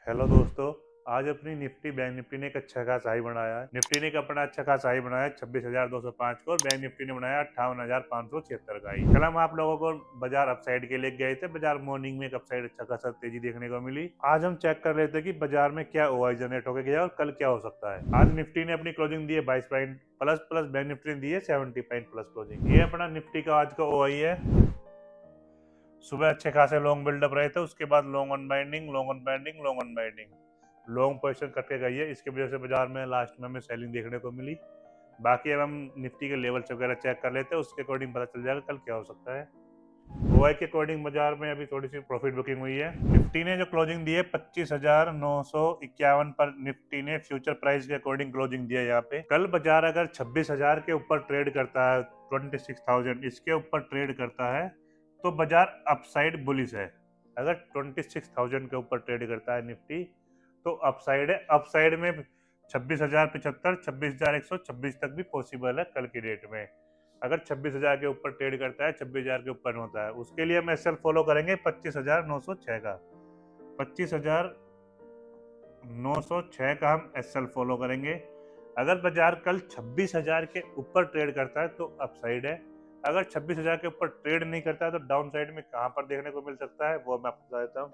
Hello दोस्तों। आज अपनी निफ्टी बैंक निफ्टी ने एक अच्छा खासा हाई बनाया है। निफ्टी ने एक अपना अच्छा खासा हाई बनाया 26,205 को और बैंक निफ्टी ने बनाया 58,576 का हाई। कल हम आप लोगों को बाजार अपसाइड के लिए गए थे। बाजार मॉर्निंग में एक अपसाइड अच्छा खासा तेजी देखने को मिली। आज हम चेक कर लेते कि बाजार में क्या ओआई जनरेट होकर गया और कल क्या हो सकता है। आज निफ्टी ने अपनी क्लोजिंग दी है 22 point plus plus bank Nifty ने दी है 70 पॉइंट प्लस क्लोजिंग। ये अपना निफ्टी का आज का ओआई है। सुबह अच्छे खासे लॉन्ग बिल्डअप रहे थे, उसके बाद long on binding, long on binding, long on binding, long position करके गई है। इसकी वजह से बाजार में लास्ट में हमें सेलिंग देखने को मिली। बाकी अब हम निफ्टी के लेवल्स वगैरह चेक कर लेते हैं, उसके अकॉर्डिंग पता चल जाएगा कल क्या हो सकता है। ओआई के अकॉर्डिंग बाजार में अभी थोड़ी सी प्रॉफिट बुकिंग हुई है। निफ्टी ने जो क्लोजिंग दी है 25,951 पर निफ्टी ने फ्यूचर प्राइस के अकॉर्डिंग क्लोजिंग दिया है। यहाँ पे कल बाजार अगर 26,000 के ऊपर ट्रेड करता है, 26,000 इसके ऊपर ट्रेड करता है तो बाजार अपसाइड बुलिश है। अगर 26,000 के ऊपर ट्रेड करता है निफ्टी तो अपसाइड है। अपसाइड में 26,075, 26,126 तक भी पॉसिबल है कल की डेट में। अगर 26,000 के ऊपर ट्रेड करता है, 26,000 के ऊपर होता है, उसके लिए हम एसएल फॉलो करेंगे 25,906 का। 25,906 का हम एसएल फॉलो करेंगे। अगर बाजार कल 26,000 के ऊपर ट्रेड करता है तो अपसाइड है। अगर 26,000 के ऊपर ट्रेड नहीं करता है तो डाउन साइड में कहां पर देखने को मिल सकता है वो मैं आपको बता देता हूँ।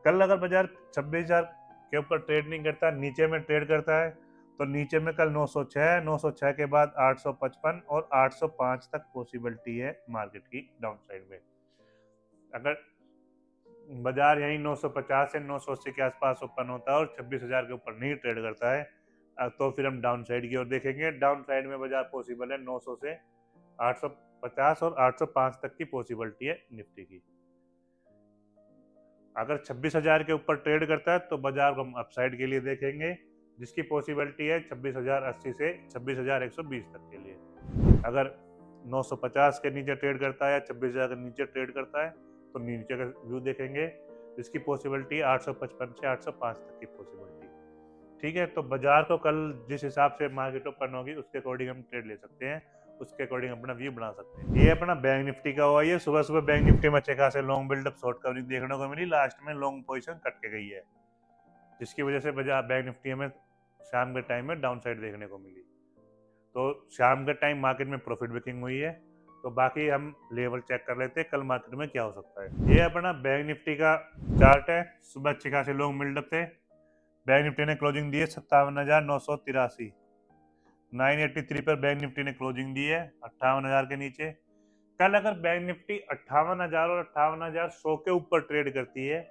कल अगर बाजार 26,000 के ऊपर ट्रेड नहीं करता, नीचे में ट्रेड करता है तो नीचे में कल 906 के बाद 855 और 805 तक पॉसिबिलिटी है मार्केट की डाउन साइड में। अगर बाजार यही 950 से 980 के आसपास ओपन होता है और 26,000 के ऊपर नहीं ट्रेड करता है तो फिर हम डाउन साइड की ओर देखेंगे। डाउन साइड में बाजार पॉसिबल है 900 से 850 और 805 तक की पॉसिबिलिटी है निफ्टी की। अगर 26,000 के ऊपर ट्रेड करता है तो बाजार को हम अपसाइड के लिए देखेंगे, जिसकी पॉसिबिलिटी है 26,080 से 26,120 तक के लिए। अगर 950 के नीचे ट्रेड करता है या 26,000 के नीचे ट्रेड करता है तो नीचे का व्यू देखेंगे, जिसकी पॉसिबिलिटी 855 से 805 तक की पॉसिबिलिटी। ठीक है, तो बाजार को कल जिस हिसाब से मार्केट ओपन होगी उसके अकॉर्डिंग हम ट्रेड ले सकते हैं, उसके अकॉर्डिंग अपना व्यू बना सकते हैं। ये अपना बैंक निफ्टी का हुआ। ये सुबह सुबह बैंक निफ्टी में अच्छे खासे लॉन्ग बिल्डअप शॉर्ट कवरिंग देखने को मिली, लास्ट में लॉन्ग पोजीशन कट के गई है, जिसकी वजह से बाजार बैंक निफ्टी हमें शाम के टाइम में डाउन साइड देखने को मिली। तो शाम के टाइम मार्केट में प्रॉफिट बुकिंग हुई है। तो बाकी हम लेवल चेक कर लेते हैं कल मार्केट में क्या हो सकता है। ये अपना बैंक निफ्टी का चार्ट है। सुबह अच्छे खासे लॉन्ग बिल्डअप थे। बैंक निफ्टी ने क्लोजिंग दी है 57,983, 983 पर बैंक निफ्टी ने क्लोजिंग दी है 58,000 के नीचे। कल अगर बैंक निफ्टी 58,000 और 58,100 के ऊपर ट्रेड करती है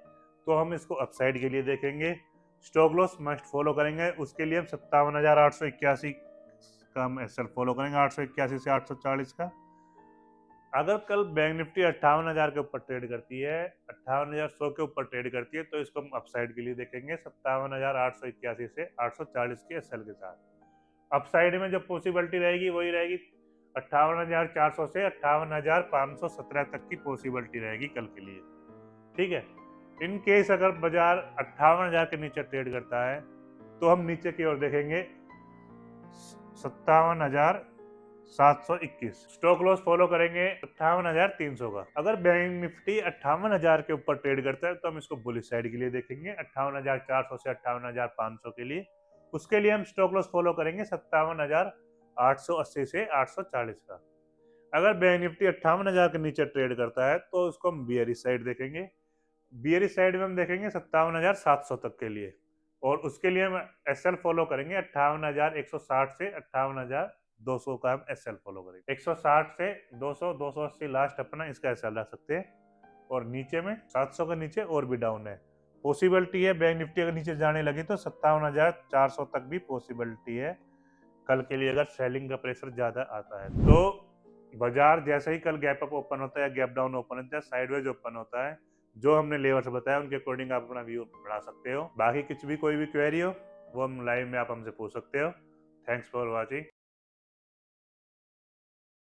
तो हम इसको अपसाइड के लिए देखेंगे। स्टॉप लॉस मस्ट फॉलो करेंगे, उसके लिए हम 57,881 का हम एसएल फॉलो करेंगे, 881 से 840 का। अगर कल बैंक निफ्टी 58,000 के ऊपर ट्रेड करती है, 58,100 के ऊपर ट्रेड करती है तो इसको हम अपसाइड के लिए देखेंगे 57,881 से 840 के एसएल के साथ। अपसाइड में जो पॉसिबिलिटी रहेगी वही रहेगी 58,400 से 58,517 तक की पॉसिबिलिटी रहेगी कल के लिए। ठीक है, इन केस अगर बाजार 58,000 के नीचे ट्रेड करता है तो हम नीचे की ओर देखेंगे 57,721। स्टॉक लॉस फॉलो करेंगे 58,300 का। अगर बैंक निफ्टी 58,000 के ऊपर ट्रेड करता है तो हम इसको बुलिश साइड के लिए देखेंगे 58,400 से 58,500 के लिए। उसके लिए हम स्टॉक लॉस फॉलो करेंगे 57,880 से 840 का। अगर बैंक निफ्टी 58,000 के नीचे ट्रेड करता है तो उसको हम बियरिश साइड देखेंगे। बियरिश साइड में हम देखेंगे 57,700 तक के लिए, और उसके लिए हम एसएल फॉलो करेंगे 58,160 से 58,200 का हम एसएल फॉलो करेंगे। 160 से 200, 280 लास्ट अपना इसका एसएल रख सकते हैं, और नीचे में 700 के नीचे और भी डाउन है। पॉसिबिलिटी है बैंक निफ्टी अगर नीचे जाने लगी तो 57,400 तक भी पॉसिबिलिटी है कल के लिए, अगर सेलिंग का प्रेशर ज्यादा आता है तो। बाजार जैसे ही कल गैप अप ओपन होता है या गैप डाउन ओपन होता है, साइडवेज ओपन होता है, जो हमने लेवल्स बताया उनके अकॉर्डिंग आप अपना व्यू बढ़ा सकते हो। बाकी कुछ भी कोई भी क्वेरी हो वो हम लाइव में आप हमसे पूछ सकते हो। Thanks for watching.